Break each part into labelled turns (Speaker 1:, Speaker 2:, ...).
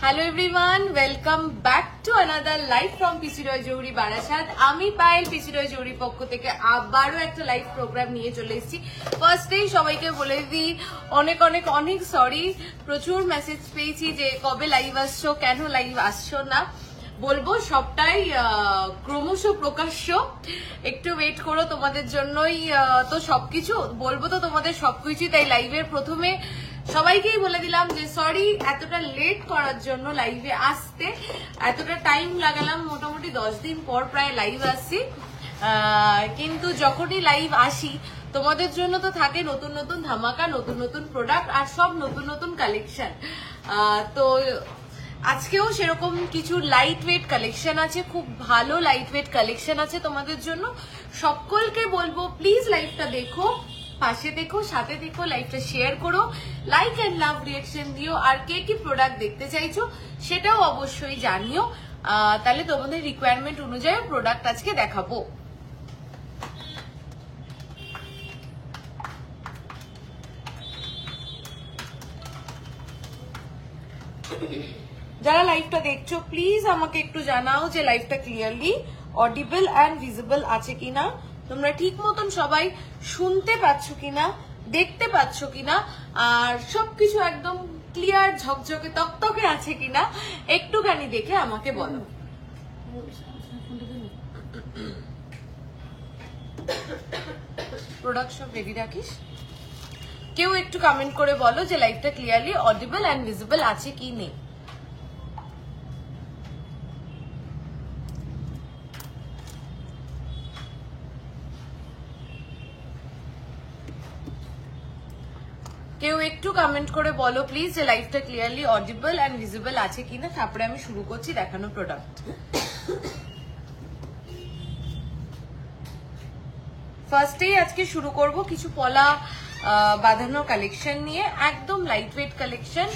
Speaker 1: Hello everyone, welcome back to another live from PC Roy Jauhari Barasat. আমি পায়েল পিসি রয় জৌহরির পক্ষ থেকে আবারও একটা লাইভ প্রোগ্রাম নিয়ে চলে এসেছি। ফার্স্টেই সবাইকে বলে দিই অনেক অনেক অনেক সরি, প্রচুর মেসেজ পেয়েছি যে কবে লাইভ আসছো, কেন লাইভ আসছো না। বলবো সবটাই ক্রমশ প্রকাশ্য, একটু ওয়েট করো, তোমাদের জন্যই তো সবকিছু বলবো, তো তোমাদের সবকিছুই। তাই লাইভের প্রথমে সবাইকেই বলে দিলাম যে সরি এতটা লেট করার জন্য, লাইভে আসতে এতটা টাইম লাগালাম। মোটামুটি 10 দিন পর প্রায় লাইভ আসছি, কিন্তু যখনই লাইভ আসি তোমাদের জন্য তো থাকে নতুন নতুন ধামাকা, নতুন নতুন প্রোডাক্ট আর সব নতুন নতুন কালেকশন। তো আজকেও সেরকম কিছু লাইট ওয়েট কালেকশন আছে, খুব ভালো লাইট ওয়েট কালেকশন আছে তোমাদের জন্য। সকলকে বলবো প্লিজ লাইভটা দেখো, পাশে দেখো, সাথে দেখো, লাইভটা শেয়ার করো, লাইক এন্ড লাভ রিয়াকশন দিও। আর কে কি প্রোডাক্ট দেখতে চাইছো সেটাও অবশ্যই জানিও, তাহলে তোমাদের রিকোয়ারমেন্ট অনুযায়ী প্রোডাক্ট আজকে দেখাবো। যারা লাইভটা দেখছো প্লিজ আমাকে একটু জানাও যে লাইভটা ক্লিয়ারলি অডিবল অ্যান্ড ভিজিবল আছে কিনা, তোমরা ঠিক মতন সবাই শুনতে পাচ্ছ কিনা, দেখতে পাচ্ছ কিনা, আর সবকিছু একদম ক্লিয়ার ঝকঝকে তকতকে আছে কিনা একটুখানি দেখে আমাকে বলো। প্রোডাক্ট সব রেডি রাখিস। কেউ একটু কমেন্ট করে বলো যে লাইভটা ক্লিয়ারলি অডিবল অ্যান্ড ভিজিবল আছে কি নেই। কেউ একটু কমেন্ট করে বলো প্লিজ যে লাইভটা ক্লিয়ারলি অডিবল এন্ড ভিজিবল আছে কিনা, তারপরে আমি শুরু করছি দেখানো প্রোডাক্ট। ফার্স্টেই আজকে শুরু করব কিছু পলা বাঁধানোর কালেকশন নিয়ে, একদম লাইট ওয়েট কালেকশন।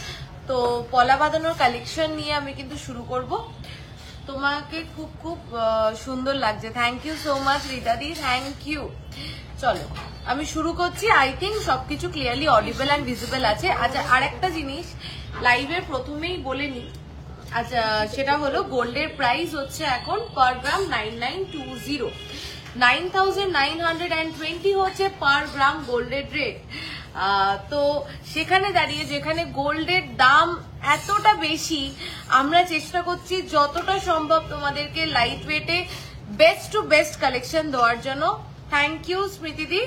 Speaker 1: তো পলা বাঁধানোর কালেকশন নিয়ে আমি কিন্তু শুরু করব। তোমাকে খুব খুব সুন্দর লাগছে, থ্যাংক ইউ সো মাচ রিতাদি, থ্যাংক ইউ। চলো আমি শুরু করছি। আই থিঙ্ক সবকিছু ক্লিয়ারলি অডিবল অ্যান্ড ভিজিবল আছে। আচ্ছা, আর একটা জিনিস লাইভের প্রথমেই বলে নি, আচ্ছা সেটা হলো গোল্ডের প্রাইস হচ্ছে এখন পার গ্রাম 9920, 9920 হচ্ছে পার গ্রাম গোল্ডের রেট। তো সেখানে দাঁড়িয়ে যেখানে গোল্ডের দাম এতটা বেশি, আমরা চেষ্টা করছি যতটা সম্ভব তোমাদেরকে লাইট ওয়েটে বেস্ট টু বেস্ট কালেকশন দেওয়ার জন্য। থ্যাংক ইউ স্মৃতিদি,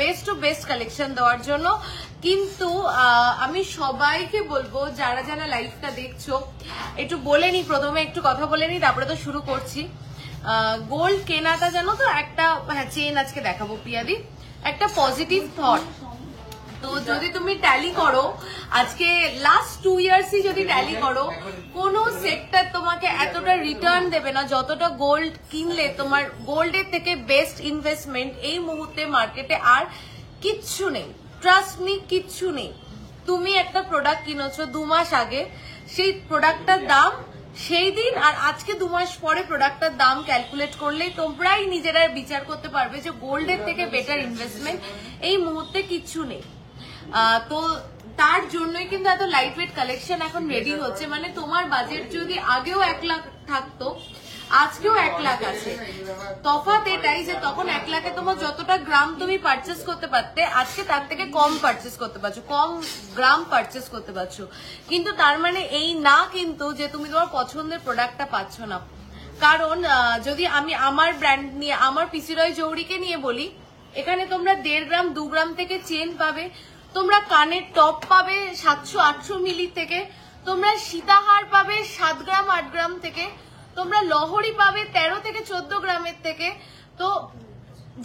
Speaker 1: বেস্ট টু বেস্ট কালেকশন দেওয়ার জন্য। কিন্তু আমি সবাইকে বলবো যারা যারা লাইভটা দেখছো একটু বলে নি, প্রথমে একটু কথা বলে নি, তারপরে তো শুরু করছি। গোল্ড কেনাটা জানো তো একটা, হ্যাঁ চেন আজকে দেখাবো প্রিয়াদি, একটা পজিটিভ থট। তো যদি তুমি ট্যালি করো আজকে লাস্ট 2 ইয়ার্সই যদি ট্যালি করো, কোনো সেক্টর তোমাকে এতটা রিটার্ন দেবে না যতটা গোল্ড কিনলে। তোমার গোল্ডের থেকে বেস্ট ইনভেস্টমেন্ট এই মুহূর্তে মার্কেটে আর কিচ্ছু নেই, ট্রাস্ট মি কিচ্ছু নেই। তুমি একটা প্রোডাক্ট কিনেছো 2 মাস আগে, সেই প্রোডাক্টটার দাম সেই দিন আর আজকে 2 মাস পরে প্রোডাক্টটার দাম ক্যালকুলেট করলেই তোমরাই নিজেরা বিচার করতে পারবে যে গোল্ডের থেকে বেটার ইনভেস্টমেন্ট এই মুহূর্তে কিচ্ছু নেই। তো তার জন্যই কিন্তু এত লাইট ওয়েট কালেকশন এখন রেডি হচ্ছে। মানে তোমার বাজেট যদি আগেও 1 লাখ থাকতো, আজকেও 1 লাখ আছে। তফাৎ এটাই যে তখন 1 লাখে তোমার যতটা গ্রাম তুমি পারচেস করতে পারতে, আজকে তার থেকে কম পারচেস করতে পারছো, কম গ্রাম পারচেস করতে পারছো। কিন্তু তার মানে এই না কিন্তু যে তুমি তোমার পছন্দের প্রোডাক্টটা পাচ্ছ না। কারণ যদি আমি আমার ব্র্যান্ড নিয়ে, আমার পিসি রয় জৌহরিকে নিয়ে বলি, এখানে তোমরা 1.5 গ্রাম 2 গ্রাম থেকে চেন পাবে, তোমরা কানের টপ পাবে 700-800 মিলি থেকে, তোমরা সীতাহার পাবে 7 গ্রাম 8 গ্রাম থেকে, তোমরা লহরি পাবে 13 থেকে 14 গ্রামের থেকে। তো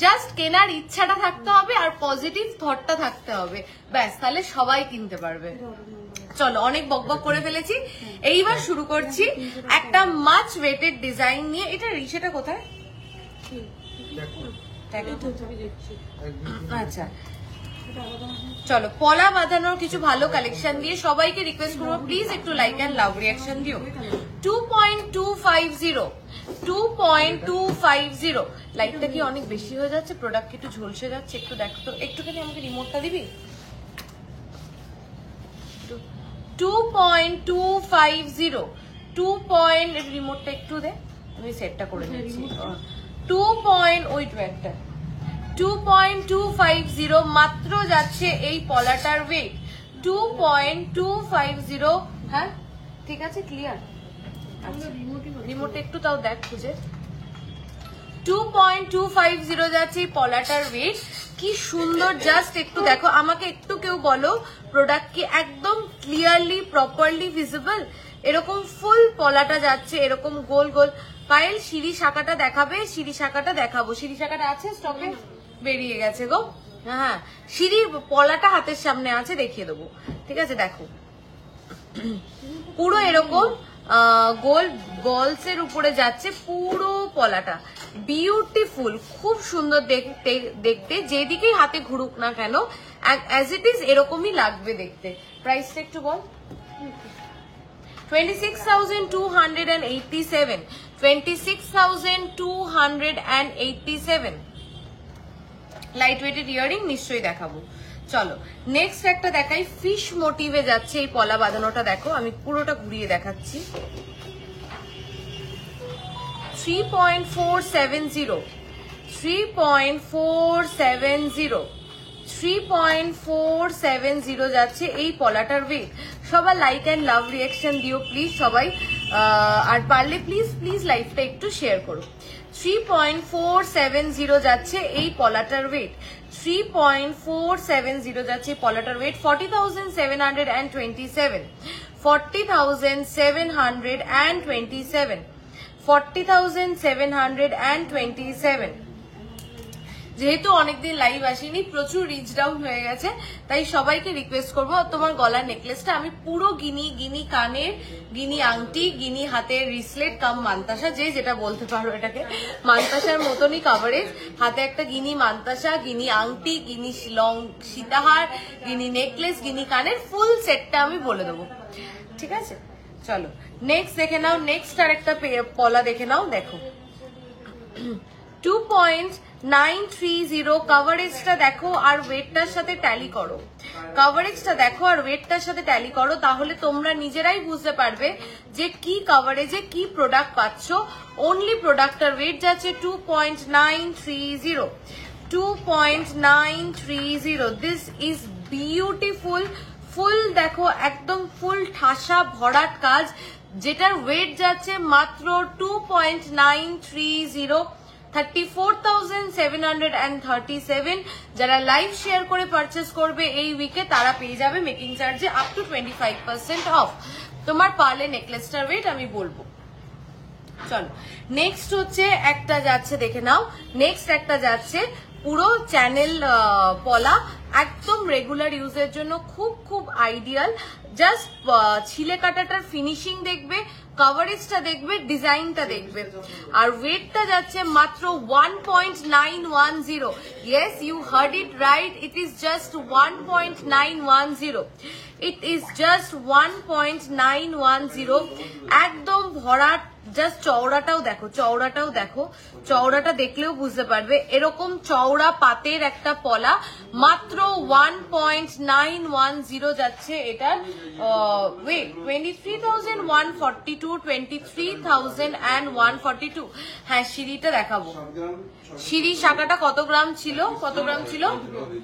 Speaker 1: জাস্ট কেনার ইচ্ছাটা থাকতে হবে আর পজিটিভ থটটা থাকতে হবে, ব্যাস, তাহলে সবাই কিনতে পারবে। চলো অনেক বকবক করে ফেলেছি, এইবার শুরু করছি একটা মাচ ওয়েটেড ডিজাইন নিয়ে। এটা রিসেটা কোথায়? আচ্ছা চলো পলা বাঁধানোর কিছু ভালো কালেকশন দিয়ে সবাইকে রিকোয়েস্ট করবো প্লিজ একটু লাইক এন্ড লাভ রিয়াকশন দিও। 2.250 লাইটটা কি অনেক বেশি হয়ে যাচ্ছে? প্রোডাক্ট একটু ঝলসে যাচ্ছে, একটু দেখো তো, একটুখানি আমাকে রিমোটটা দিবি? 2.250 রিমোটটা একটু দে, আমি সেটটা করে নিচ্ছি। 2.250 মাত্র যাচ্ছে এই পলাটার ওয়েট 2.250। হ্যাঁ ঠিক আছে, ক্লিয়ার। রিমোটে একটু তাও দেখ খুঁজে। 2.250 যাচ্ছে এই পলাটার ওয়েট। কি সুন্দর, জাস্ট একটু দেখো, আমাকে একটু কেউ বলো প্রোডাক্ট কি একদম ক্লিয়ারলি প্রপারলি ভিজিবল? এরকম ফুল পলাটা যাচ্ছে, এরকম গোল গোল। পায়েল সিঁড়ি শাখাটা দেখাবে? সিঁড়ি শাখাটা দেখাবো। সিঁড়ি শাখাটা আছে স্টকে? বেরিয়ে গেছে গো। হ্যাঁ, সিঁড়ির পলাটা হাতের সামনে আছে, দেখিয়ে দেবো। ঠিক আছে, দেখো পুরো এরকম গোল বলস এর উপরে যাচ্ছে পুরো পলাটা, বিউটিফুল, খুব সুন্দর দেখতে যেদিকেই হাতে ঘুরুক না কেন অ্যাজ ইট ইজ এরকমই লাগবে দেখতে। প্রাইসটা একটু বল। 26,287, 26,287। লাইট ওয়েটেড ইয়ারিং নিশ্চয়ই দেখাবো। চলো নেক্সট একটা দেখাই, ফিশ মোটিভে যাচ্ছে এই পলা বাঁধানোটা। দেখো আমি পুরোটা ঘুরিয়ে দেখাচ্ছি। 3.470, 3.470, 3.470 যাচ্ছে এই পলাটার ওয়েট। সবাই লাইক অ্যান্ড লাভ রিয়াকশন দিও প্লিজ সবাই, আর পারলে প্লিজ প্লিজ লাইভটা একটু শেয়ার করো। 3.470 যাচ্ছে এই পলাটার ওয়েট, 3.470 যাচ্ছে পলাটার ওয়েট। 40,727, 40,727, 40,727। যেহেতু অনেকদিন লাইভ আসেনি, প্রচুর রিচ ডাউন হয়ে গেছে, তাই সবাইকে রিকোয়েস্ট করবো তোমার গলার নেকলেসটা আমি পুরো গিনি কানের, গিনি আংটি, গিনি হাতের রিসলেট কাম মান্তাসা, যে যেটা বলতে পারো এটাকে, মান্তাসার মতনই কাভারেজ। হাতে একটা গিনি মান্তাসা, গিনি আংটি, গিনি লং সীতাহার, গিনি নেকলেস, গিনি কানের ফুল সেটটা আমি বলে দেবো। ঠিক আছে, চলো নেক্সট দেখে নাও। নেক্সট আর একটা পলা দেখে নাও। দেখো 2.930 কভারেজটা দেখো আর ওয়েটটার সাথে ট্যালি করো। কভারেজটা দেখো আর ওয়েটটার সাথে ট্যালি করো, তাহলে তোমরা নিজেরাই বুঝতে পারবে যে কি কভারেজে কি প্রোডাক্ট পাচ্ছ। অনলি প্রোডাক্টটার ওয়েট যাচ্ছে 2.930, 2.930। দিস ইজ বিউটিফুল, ফুল দেখো একদম ফুল ঠাসা ভরাট কাজ, যেটার ওয়েট যাচ্ছে মাত্র 2.930, 34,737। যারা লাইভ শেয়ার করে পারচেস করবে এই উইকে তারা পেয়ে যাবে মেকিং চার্জে আপ টু 25% অফ। তোমার পার্লে নেকলেসটার ওয়েট আমি বলবো। চলো নেক্সট হচ্ছে একটা যাচ্ছে, দেখে নাও। নেক্সট একটা যাচ্ছে পুরো চ্যানেল পলা, একদম রেগুলার ইউজের জন্য খুব খুব আইডিয়াল। জাস্ট ছিলে কাটাটার ফিনিশিং দেখবে, কভারেজটা দেখবে, ডিজাইনটা দেখবে। আর ওয়েটটা যাচ্ছে মাত্র 1.910। Yes, you heard it right, it is just 1.910। It is just 1.910। একদম ভরাট। জাস্ট চওড়াটাও দেখো, চওড়াটাও দেখো, চওড়াটা দেখলেও বুঝতে পারবে। এরকম চওড়া পাতের একটা পলা, মাত্র 1.910 যাচ্ছে এটার ওয়েট। 23,142, 23,142। হ্যাঁ, সিঁড়িটা দেখাবো। সিঁড়ি শাখাটা কত গ্রাম ছিল? কত গ্রাম ছিল?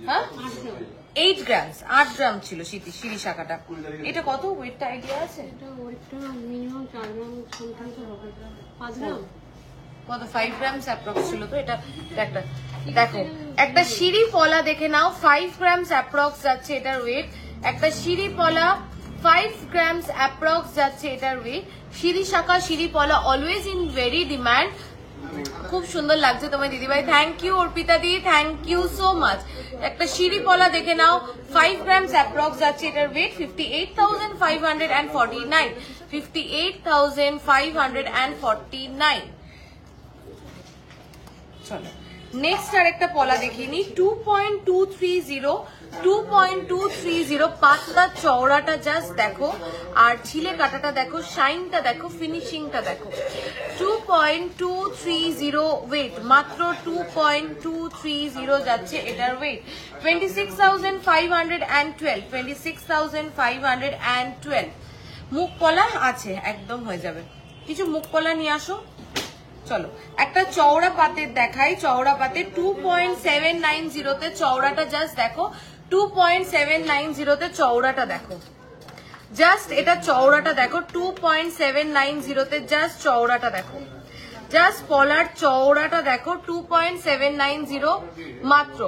Speaker 1: হ্যাঁ 8 গ্রাম, 8 গ্রাম ছিল সিঁড়ি শাখাটা। এটা কত ওয়েটটা আইডিয়া আছে? কত 5 গ্রাম অ্যাপ্রক্স ছিল তো এটা একটা। দেখো একটা সিঁড়ি পলা দেখে নাও, 5 গ্রাম অ্যাপ্রক্স যাচ্ছে এটার ওয়েট। একটা সিঁড়ি পলা 5 গ্রাম অ্যাপ্রক্স যাচ্ছে এটার ওয়েট। সিঁড়ি শাখা সিঁড়ি পলা অলওয়েজ ইন ভেরি ডিমান্ড। খুব সুন্দর লাগছে তোমার দিদিভাই, থ্যাংক ইউ অর্পিতা দি, থ্যাংক ইউ সো মাচ। একটা সিঁড়ি পলা দেখে নাও, 5 গ্রাম অ্যাপ্রক্স যাচ্ছে এটার ওয়েট। 58,549, 58,549। চলো নেক্সট আর একটা পলা দেখিয়ে নি, 2.230, 2.230। পাতলা চওড়াটা জাস্ট দেখো, আর ছিলে কাটাটা দেখো, শাইনটা দেখো, ফিনিশিংটা দেখো। 2.230 ওয়েট, মাত্র 2.230 যাচ্ছে এটার ওয়েট। 26,512, 26,512। মুখ পলা আছে, একদম হয়ে যাবে। কিছু মুখ পলা নিয়ে আসো। চলো একটা চওড়া পাতের দেখাই। চওড়া পাতে 2.790 তে চওড়াটা জাস্ট দেখো, 2.790 তে চওড়াটা দেখো, জাস্ট এটা চওড়াটা দেখো, 2.790 তে জাস্ট চওড়াটা দেখো, জাস্ট পলার চওড়াটা দেখো, 2.790 মাত্র।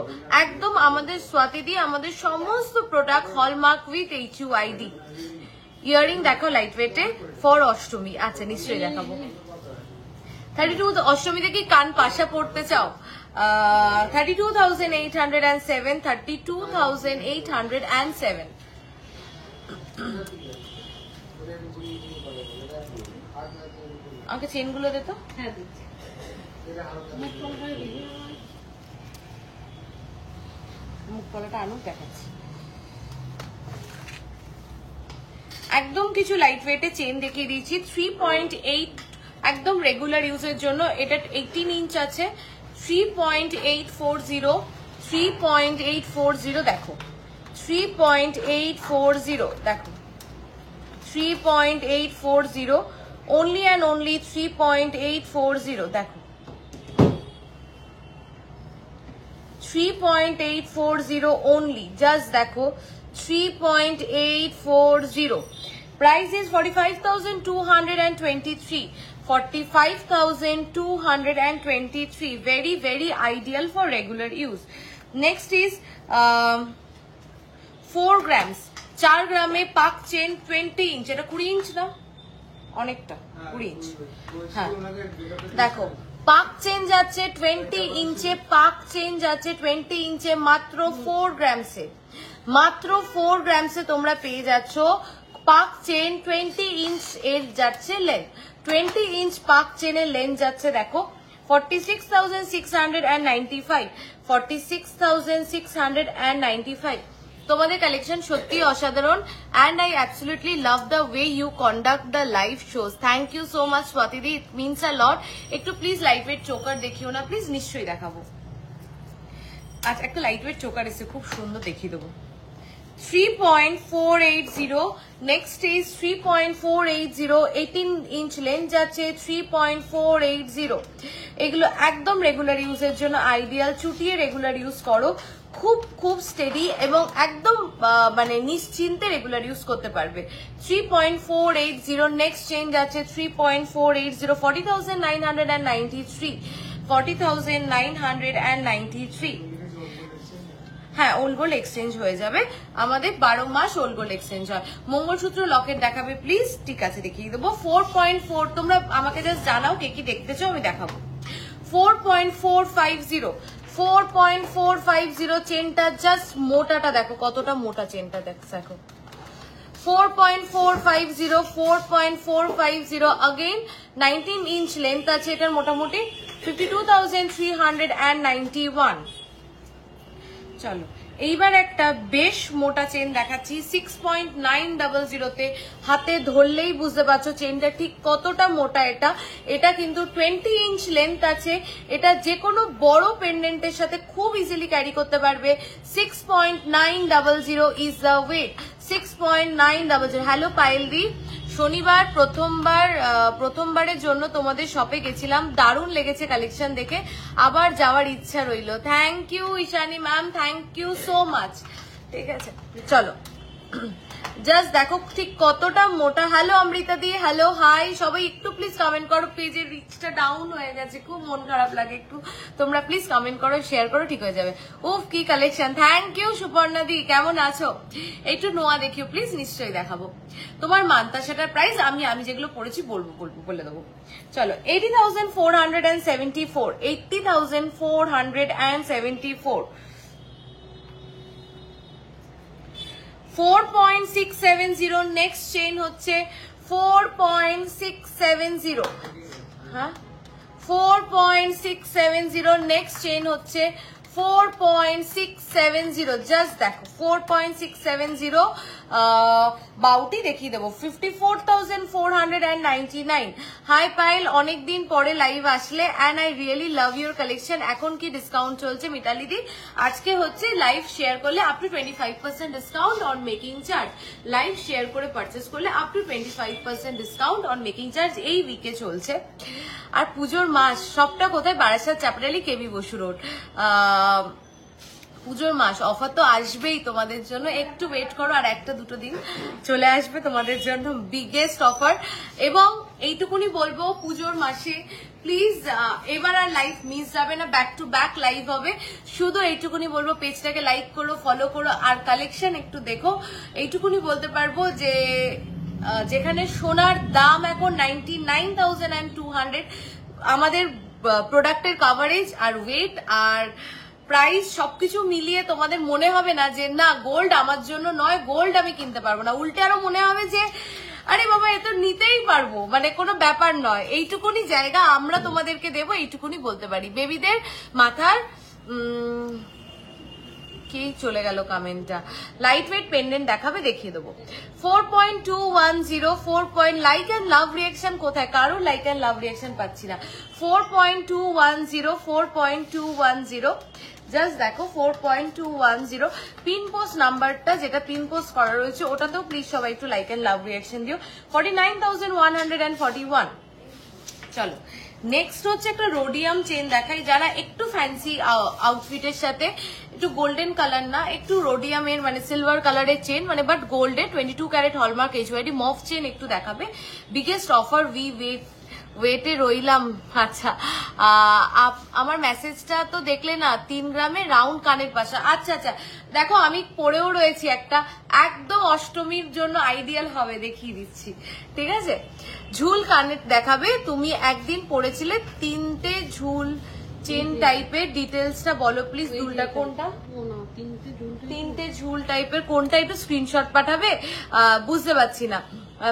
Speaker 1: একদম আমাদের স্বাতিদি, আমাদের সমস্ত product hallmark with HUID। Earring দেখো লাইট ওয়েটে ফর অষ্টমী। আচ্ছা নিশ্চয়ই দেখাবো। 32 অষ্টমীতে কি কান পাশা পড়তে চাও? 32,807, 32,807। আমাকে চেন গুলো দে তো। হ্যাঁ দিচ্ছি। মুখ পলাটা আনো, দেখাচ্ছি। একদম কিছু লাইট ওয়েটে চেন দেখিয়ে দিয়েছি। 3.8 একদম রেগুলার ইউজের জন্য। এটা 18 ইঞ্চ আছে। 3.840, 3.840 দেখো, 3.840 দেখো, 3.840 only and only 3.840 দেখো, 3.840 only, just দেখো 3.840। Price is 45,223, 45,223, very very ideal for regular use। Next is 4 grams, 4 গ্রামে পাক চেন 20 ইঞ্চ। এটা 20 ইঞ্চ না, অনেকটা 20 ইঞ্চ। হ্যাঁ দেখো পাক চেন যাচ্ছে 20 ইঞ্চে, পাক চেন যাচ্ছে 20 ইঞ্চে মাত্র 4 গ্রামসে, মাত্র 4 গ্রামসে তোমরা পেয়ে যাচ্ছ পাক চেন। 20 ইঞ্চ এর যাচ্ছে লেন্থ, 20 ইঞ্চ পাক চেনের লেন্থ যাচ্ছে দেখো 46,695, 46,695। তোমাদের কালেকশন সত্যি অসাধারণ and I absolutely love the way you conduct the live shows. Thank you so much স্বাতিদি, it means a lot। একটু প্লিজ লাইট ওয়েট চোকার দেখিও না প্লিজ, নিশ্চয়ই দেখাবো। আচ্ছা একটা লাইট ওয়েট চোকার এসে খুব সুন্দর দেখিয়ে দেবো। 3.480, next is 3.480, 18 ইঞ্চ লেন্থ যাচ্ছে 3.480। এগুলো একদম রেগুলার ইউজের জন্য আইডিয়াল। চুটিয়ে রেগুলার ইউজ করো, খুব খুব স্টেডি এবং একদম মানে নিশ্চিন্তে রেগুলার ইউজ করতে পারবে। 3.480, নেক্সট চেঞ্জ আছে 3.480, 40,993, 40,993। হ্যাঁ ওল্ড গোল্ড এক্সচেঞ্জ হয়ে যাবে, আমাদের 12 মাস ওল্ড গোল্ড এক্সচেঞ্জ হয়। মঙ্গলসূত্র লকেট দেখাবে প্লিজ? ঠিক আছে দেখিয়ে দেবো। 4.4, তোমরা আমাকে জাস্ট জানাও কে কি দেখতে চাও, আমি দেখাবো। 4.450, 4.450 চেনটা জাস্ট মোটাটা দেখো, কতটা মোটা চেনটা দেখো। 4.450, 4.450 अगेन 19 इंच लेंथ আছে এটার মোটামুটি 52,391। চলো এইবার একটা বেশ মোটা চেন দেখাচ্ছি 6.900 তে। হাতে ধরলেই বুঝতে পারছো চেনটা ঠিক কতটা মোটা। এটা কিন্তু 20 ইঞ্চ লেন্থ আছে। এটা যে কোনো বড় পেন্ডেন্টের সাথে খুব ইজিলি ক্যারি করতে পারবে। 6.900 ইজ দ্য ওয়েট, 6.900। হ্যালো পায়েলদি, শনিবার প্রথমবারের জন্য তোমাদের শপে গেছিলাম, দারুণ লেগেছে কালেকশন দেখে, আবার যাওয়ার ইচ্ছা রইল। Thank you Ishani ma'am, thank you so much. ঠিক আছে চলো জাস্ট দেখো ঠিক কতটা মোটা। হ্যালো অমৃতা দি, হ্যালো হাই সবাই, একটু প্লিজ কমেন্ট করো। পেজের রিচটা ডাউন হয়ে গেছে, খুব মন খারাপ লাগে, একটু তোমরা প্লিজ কমেন্ট করো, শেয়ার করো, ঠিক হয়ে যাবে। উফ কি কালেকশন, থ্যাংক ইউ সুপর্ণা দি, কেমন আছো? একটু নোয়া দেখিও প্লিজ, নিশ্চয়ই দেখাবো। তোমার মান্তাসাটার প্রাইস আমি যেগুলো পড়েছি বলে দেবো। চলো 80,474, 80,474। 4.670, নেক্সট চেইন হচ্ছে 4.670। হ্যাঁ 4.670, নেক্সট চেইন হচ্ছে 4.670। জাস্ট দেখো 4.670, বাউটি দেখিয়ে দেবো 54,499। হাই পাইল, অনেকদিন পরে লাইভ আসলে and I really love your collection. এখন কি ডিসকাউন্ট চলছে মিতালি দি? আজকে হচ্ছে লাইভ শেয়ার করলে up to 25% discount on making charge. Live share করে পারচেস করলে up to 25% discount on making charge এই উইকে চলছে। আর পুজোর মাস সবটা কোথায়? বারাসাত, চাপড়ালি, কেবি বসু রোড। পুজোর মাস অফার তো আসবেই তোমাদের জন্য, একটু ওয়েট করো, আর একটা দুটো দিন চলে আসবে তোমাদের জন্য বিগেস্ট অফার। এবং এইটুকুনি বলবো, পুজোর মাসে প্লিজ এবার আর লাইভ মিস যাবে না, ব্যাক টু ব্যাক লাইভ হবে। শুধু এইটুকুনি বলবো, পেজটাকে লাইক করো, ফলো করো, আর কালেকশন একটু দেখো। এইটুকুনি বলতে পারবো যে যেখানে সোনার দাম এখন 99,200, আমাদের প্রোডাক্টের কাভারেজ আর ওয়েট আর প্রাইস সবকিছু মিলিয়ে তোমাদের মনে হবে না যে না গোল্ড আমার জন্য নয়, গোল্ড আমি কিনতে পারবো না। উল্টে আরো মনে হবে যে আরে বাবা এ তো নিতেই পারবো, মানে কোনো ব্যাপার নয়। এইটুকুনি জায়গা আমরা তোমাদেরকে দেবো, এইটুকুনি বলতে পারি। বেবিদের মাথার কি চলে গেল কমেন্টটা। লাইট ওয়েট পেন্ডেন্ট দেখাবে, দেখিয়ে দেবো। 4.210 4 লাইক অ্যান্ড লাভ রিয়াকশন কোথায়? কারো লাইক অ্যান্ড লাভ রিয়াকশন পাচ্ছি না। 4.210 4.210 জাস্ট দেখো 4.210 পিন পোস্ট নাম্বারটা, যেটা পিন পোস্ট করা রয়েছে ওটাতেও প্লিজ সবাই একটু লাইক অ্যান্ড লাভ রিয়াকশন দিও। 49,141। চলো নেক্সট হচ্ছে একটা রোডিয়াম চেন দেখাই, যারা একটু ফ্যান্সি আউটফিটের সাথে একটু গোল্ডেন কালার না, একটু রোডিয়ামের মানে সিলভার কালারের চেন, মানে বাট গোল্ডের 22 ক্যারেট হলমার্ক এইচওয়াইডি মফ চেন একটু দেখাবে। বিগেস্ট অফার উই ওয়েটে রইলাম। আচ্ছা আমার মেসেজটা তো দেখলে না, 3 গ্রামে রাউন্ড কানের পাশা। আচ্ছা আচ্ছা দেখো আমি পরেও রয়েছি একটা, একদম অষ্টমীর জন্য আইডিয়াল হবে, দেখিয়ে দিচ্ছি ঠিক আছে। ঝুল কানের দেখাবে, তুমি একদিন পরেছিলে 3টে ঝুল চেন টাইপের, ডিটেলসটা বলো প্লিজ। দুলটা কোনটা? 3টে ঝুল টাইপের কোনটা, একটু স্ক্রিনশট পাঠাবে, বুঝতে পারছি না।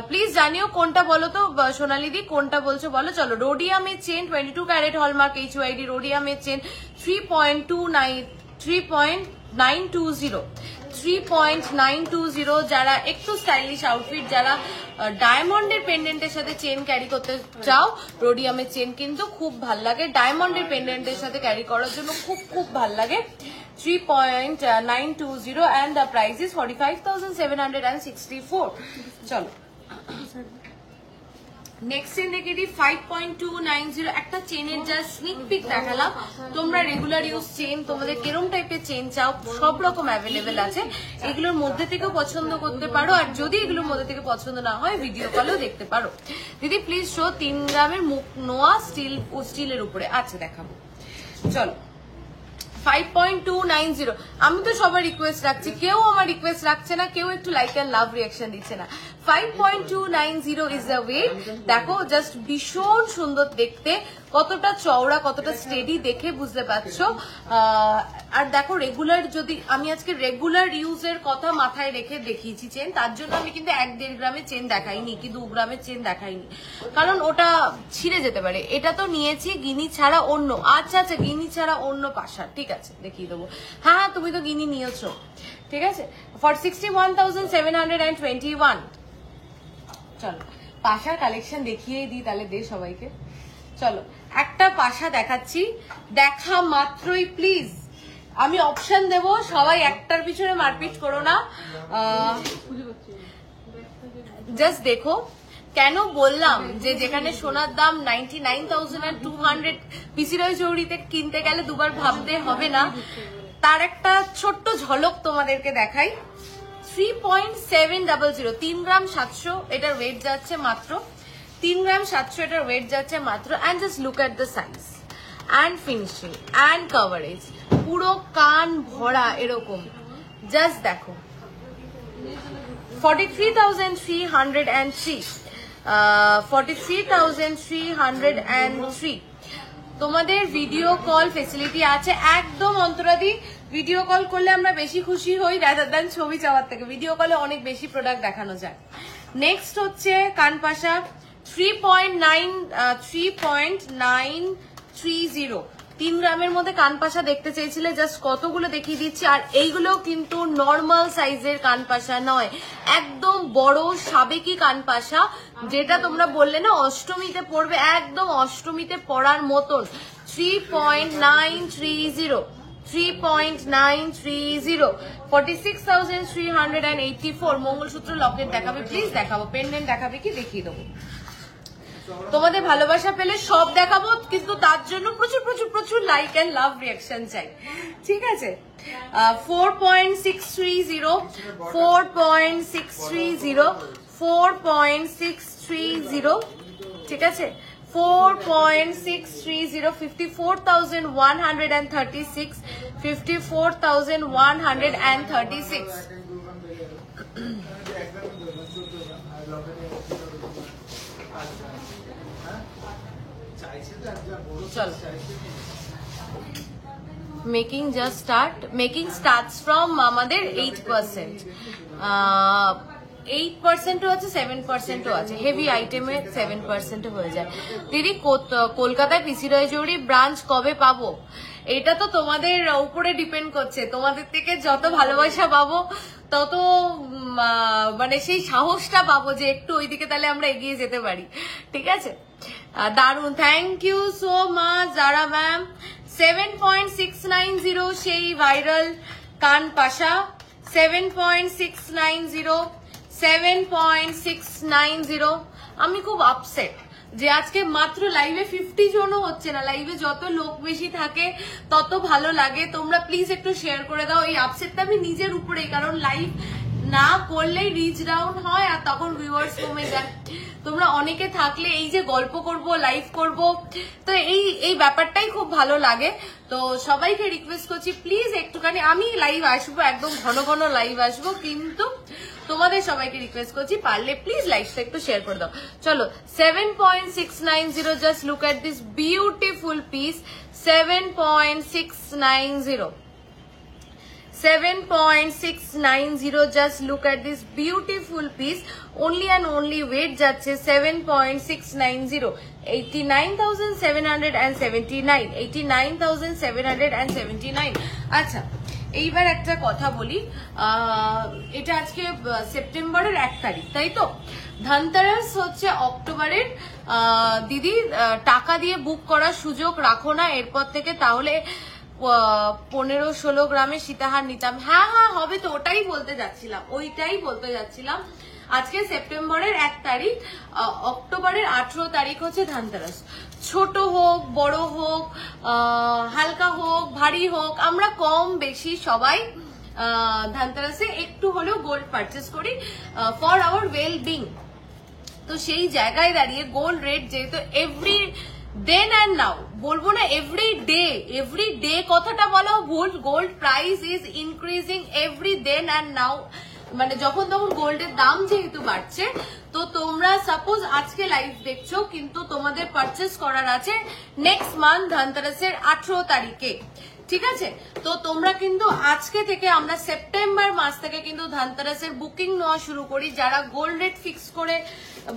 Speaker 1: প্লিজ জানিও কোনটা বলো তো সোনালি দি, কোনটা বলছো বলো। চলো রোডিয়ামের চেন 22 ক্যারেট হলমার্ক এইচওয়াইডি রোডিয়ামের চেন 3.920 যারা একটু স্টাইলিশ আউটফিট, যারা ডায়মন্ডের পেন্ডেন্টের সাথে চেন ক্যারি করতে চাও, রোডিয়ামের চেন কিন্তু খুব ভাল লাগে, ডায়মন্ডের পেন্ডেন্টের সাথে ক্যারি করার জন্য খুব খুব ভাল লাগে। 3.920 and the price is 45,764। চলো নেক্সট চেন দেখে দিই 5.290। একটা চেনের যা স্নিক পিক দেখালাম, তোমরা রেগুলার ইউজ চেন, তোমাদের কিরম টাইপের চেন চাও সব রকম অ্যাভেলেবেল আছে, এগুলোর মধ্যে থেকেও পছন্দ করতে পারো। আর যদি এগুলোর মধ্যে থেকে পছন্দ না হয় ভিডিও কলেও দেখতে পারো। দিদি প্লিজ শো 3 গ্রামের মুখ নোয়া স্টিলের উপরে। আচ্ছা দেখাবো, চলো 5.290। আমি তো সবার রিকোয়েস্ট রাখছি, কেউ আমার রিকোয়েস্ট রাখছে না, কেউ একটু লাইক অ্যান্ড লাভ রিয়াকশন দিচ্ছে না। 5.290 ইজ দ্য ওয়েট। দেখো জাস্ট ভীষণ সুন্দর দেখতে, কতটা চওড়া কতটা স্টেডি দেখে বুঝতে পারছো। আর দেখো রেগুলার, যদি আমি আজকে রেগুলার ইউজের কথা মাথায় রেখে দেখিয়েছি চেন, তার জন্য আমি কিন্তু 1-1.5 গ্রামের চেন দেখাইনি কি 2 গ্রামের চেন দেখাইনি, কারণ ওটা ছিঁড়ে যেতে পারে। এটা তো নিয়েছি গিনি ছাড়া অন্য। আচ্ছা আচ্ছা গিনি ছাড়া অন্য পাশা, ঠিক আছে দেখিয়ে দেবো। হ্যাঁ তুমি তো গিনি নিয়েছো, ঠিক আছে। ফর 61,721। চলো পাশার কালেকশন দেখিয়ে দিই তাহলে দে সবাইকে। চলো একটা পাশা দেখাচ্ছি, দেখা মাত্রই প্লিজ আমি অপশন দেব, সবাই একটার পিছনে মারপিট করো না, জাস্ট দেখো। কেন বললাম যে যেখানে সোনার দাম 99,200, পিসিরয় চৌরিতে কিনতে গেলে দুবার ভাবতে হবে না, তার একটা ছোট্ট ঝলক তোমাদেরকে দেখাই। 3.700 3 গ্রাম 700 এটার ওয়েট যাচ্ছে মাত্র, 3 গ্রাম 700 এটার ওয়েট যাচ্ছে মাত্র। And just look at the size and finishing and coverage, পুরো কান ভরা এরকম, জাস্ট দেখো। 43,303 43,303। তোমাদের ভিডিও কল ফেসিলিটি আছে একদম অন্তরাদি। ভিডিও কল করলে আমরা বেশি খুশি হই রাদার দ্যান ছবি চাওয়ার থেকে, ভিডিও কলে অনেক বেশি প্রোডাক্ট দেখানো যায়। নেক্সট হচ্ছে কানপাশা 3.930 3 গ্রামের মধ্যে কানপাশা দেখতে চেয়েছিলে, জাস্ট কতগুলো দেখিয়ে দিচ্ছি। আর এইগুলো কিন্তু নর্মাল সাইজের কানপাশা নয়, একদম বড় সাবেকি কানপাশা, যেটা তোমরা বললে না অষ্টমীতে পড়বে, একদম অষ্টমীতে পড়ার মতন। 3.930 3.930 46,384। মঙ্গলসূত্র লকেট দেখাবে প্লিজ, দেখাবো। পেন্ডেন্ট দেখাবে কি দেখিয়ে দেবো। তোমাদের ভালোবাসা পেলে সব দেখাবো, কিন্তু তার জন্য প্রচুর প্রচুর প্রচুর লাইক এন্ড লাভ রিঅ্যাকশন চাই, ঠিক আছে? 4.630 4.630 4.630, ঠিক আছে? 4.630 54,136 54,136। চলো, making just start, making starts from আমাদের 8%, 8%ও আছে, 7%ও আছে। হেভি আইটেমে 7% হয়ে যায়। দিদি কলকাতায় পিসি রয়জৌড়ি ব্রাঞ্চ কবে পাবো? এটা তো তোমাদের উপরে ডিপেন্ড করছে। তোমাদের থেকে যত ভালোবাসা পাবো তত মানে সেই সাহসটা পাবো যে একটু ওইদিকে তাহলে আমরা এগিয়ে যেতে পারি, ঠিক আছে? দারুন, thank you so much Zara ma'am. 7.690 সেই ভাইরাল কানপাশা, 7.690 7.690। আমি খুব আপসেট যে আজকে মাত্র লাইভে 50 জনও হচ্ছে না। লাইভে যত লোক বেশি থাকে তত ভালো লাগে। তোমরা প্লিজ একটু শেয়ার করে দাও। এই আপসেটটা আমি নিজের উপরেই, কারণ লাইভ না করলেই রিচ ডাউন হয় আর তখন ভিউয়ার্স কমে যায়। তোমরা অনেকে থাকলে এই যে গল্প করব, লাইভ করব, তো এই ব্যাপারটাই খুব ভালো লাগে। তো সবাইকে রিকোয়েস্ট করছি প্লিজ একটুখানি, আমি লাইভ আসবো, একদম ঘন ঘন লাইভ আসবো, কিন্তু তোমাদের সবাইকে রিকোয়েস্ট করছি পারলে প্লিজ লাইভটা একটু শেয়ার করে দাও। চলো, 7.690, just look at this beautiful piece. 7.690 7.690, just look at this beautiful piece. Only and only weight যাচ্ছে 7.690, 89,779, 89,779। আচ্ছা, এইবার একটা কথা বলি, এটা আজকে সেপ্টেম্বরের 1 তারিখ, তাই তো? ধনতেরাস হচ্ছে অক্টোবরের। দিদি টাকা দিয়ে বুক করার সুযোগ রাখো না এরপর থেকে, তাহলে 15-16 গ্রামে সীতাহার নিতাম। হ্যাঁ হ্যাঁ হবে তো, ওইটাই বলতে যাচ্ছিলাম। আজকে সেপ্টেম্বরের 1 তারিখ, অক্টোবরের 18 তারিখ হচ্ছে ধনতেরাস। ছোট হোক বড় হোক, হালকা হোক ভারী হোক, আমরা কম বেশি সবাই ধনতেরাসে একটু হলেও গোল্ড পারচেস করি ফর আওয়ার ওয়েল বিং। তো সেই জায়গায় দাঁড়িয়ে গোল্ড রেট যেহেতু এভরি দেন অ্যান্ড নাও, বলবো না এভরি ডে কথাটা বলাও ভুল, gold price is increasing every then and now. মানে যখন তখন গোল্ডের দাম যেহেতু বাড়ছে, তো তোমরা সাপোজ আজকে লাইভ দেখছো, কিন্তু তোমাদের পারচেস করার আছে নেক্সট মান্থ ধনতেরাসের 18 তারিখে, ঠিক আছে? তো তোমরা কিন্তু আজকে থেকে, আমরা সেপ্টেম্বর মাস থেকে কিন্তু ধনতেরাসের বুকিং নেওয়া শুরু করি। যারা গোল্ড রেট ফিক্স করে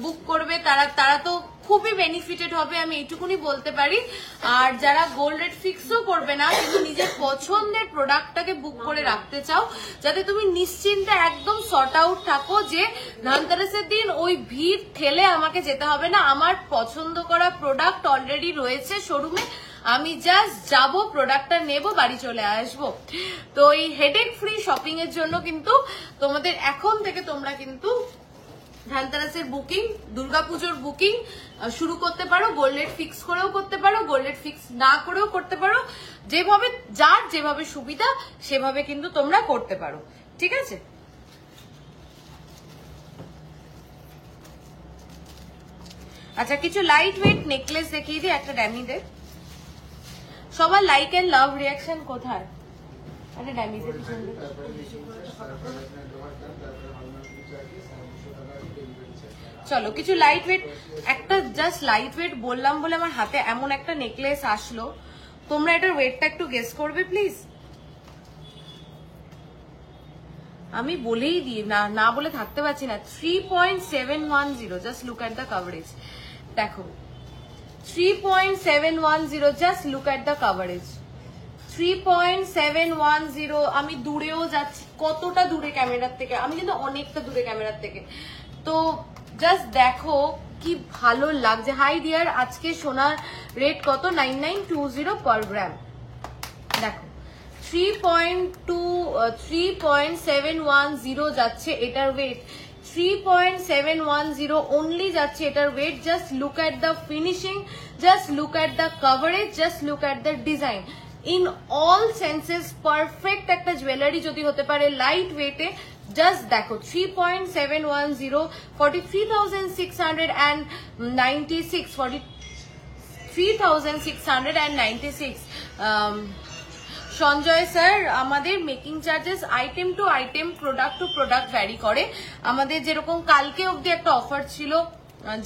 Speaker 1: বুক করবে তারা তো খুবই বেনিফিটেড হবে, আমি এইটুকুনি বলতে পারি। আর যারা গোল্ড রেট ফিক্সও করবে না, কিন্তু নিজের পছন্দের প্রোডাক্টটাকে বুক করে রাখতে চাও, যাতে তুমি নিশ্চিন্তে একদম সর্ট আউট থাকো যে ধনতেরাসের দিন ওই ভিড় ঠেলে আমাকে যেতে হবে না, আমার পছন্দ করা প্রোডাক্ট অলরেডি রয়েছে শোরুমে, আমি জাস্ট যাবো, প্রোডাক্টটা নেবো, বাড়ি চলে আসবো। তো এই হেডেক ফ্রি শপিং এর জন্য কিন্তু তোমাদের এখন থেকে তোমরা কিন্তু ধনতেরাসের বুকিং, দুর্গাপুজোর বুকিং শুরু করতে পারো। গোল্ড রেট ফিক্স করেও করতে পারো, গোল্ড রেট ফিক্স না করেও করতে পারো, যেভাবে যার যেভাবে সুবিধা সেভাবে কিন্তু তোমরা করতে পারো, ঠিক আছে? আচ্ছা, কিছু লাইট ওয়েট নেকলেস দেখিয়ে দিই, একটা ড্যামিদের। সবার লাইক এন্ড লাভ রিয়াকশন কোথায়? একটা ড্যামিদের পিছনে চলো, কিছু লাইট ওয়েট, একটা জাস্ট লাইট ওয়েট বললাম বলে আমার হাতে এমন একটা নেকলেস আসলো, তোমরা এটার ওয়েটটা একটু গেস করবে প্লিজ। আমি বলেই দিই, না বলে থাকতে পারছি না। 3.710, just look at the coverage. দেখো 3.710, just look at the coverage. 3.710, আমি দূরেও যাচ্ছি, কতটা দূরে ক্যামেরার থেকে, আমি কিন্তু অনেকটা দূরে ক্যামেরার থেকে। তো জাস্ট দেখো কি ভালো লাগছে। হাই ডিয়ার, আজকে সোনার রেট কত? 9920 পার গ্রাম। দেখো 3.710 যাচ্ছে এটার ওয়েট, 3.710 অনলি যাচ্ছে এটার weight. Just look at the finishing, just look at the coverage, just look at the design. In all senses perfect একটা জুয়েলারি যদি হতে পারে লাইট ওয়েটে, জাস্ট দেখো 3.710, 43,696, 43,696। সঞ্জয় স্যার, আমাদের making charges item to item, product to product vary করে। আমাদের যেরকম কালকে অবধি একটা অফার ছিল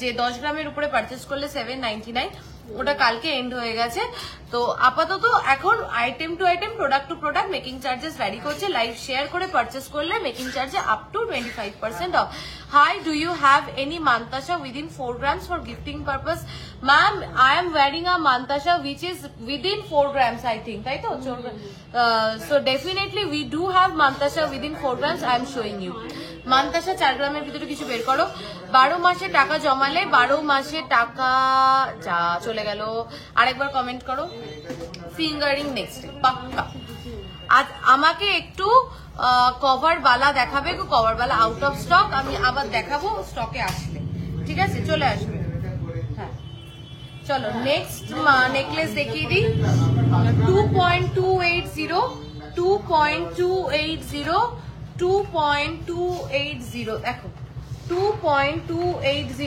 Speaker 1: যে 10 গ্রামের উপরে পারচেস করলে 799, ওটা কালকে এন্ড হয়ে গেছে। তো আপাতত এখন item to item, product to product making charges vary করছে। লাইভ শেয়ার করে পারচেস করলে মেকিং চার্জে up to 25% off. Hi, do you have any mantasha within 4 grams for gifting purpose? Ma'am, I am wearing a mantasha which is within 4 grams, I think, তাই তো? So definitely we do have mantasha within 4 grams. I am showing you. Mantasha 4 গ্রামের ভিতরে কিছু বের করো। 12 মাসে টাকা জমালে 12 মাসে টাকা যা চলে গেল। আরেকবার কমেন্ট করো। ফিঙ্গারিং নেক্সট পাক্কা। আজ আমাকে একটু কভার বালা দেখাবে, cover Bala out of stock, আমি আবার দেখাবো স্টকে আসলে, ঠিক আছে? চলে আসবে। হ্যাঁ চলো নেক্সট নেকলেস দেখিয়ে দিই। 2.280, 2.280, 2.280, দেখো 2.280,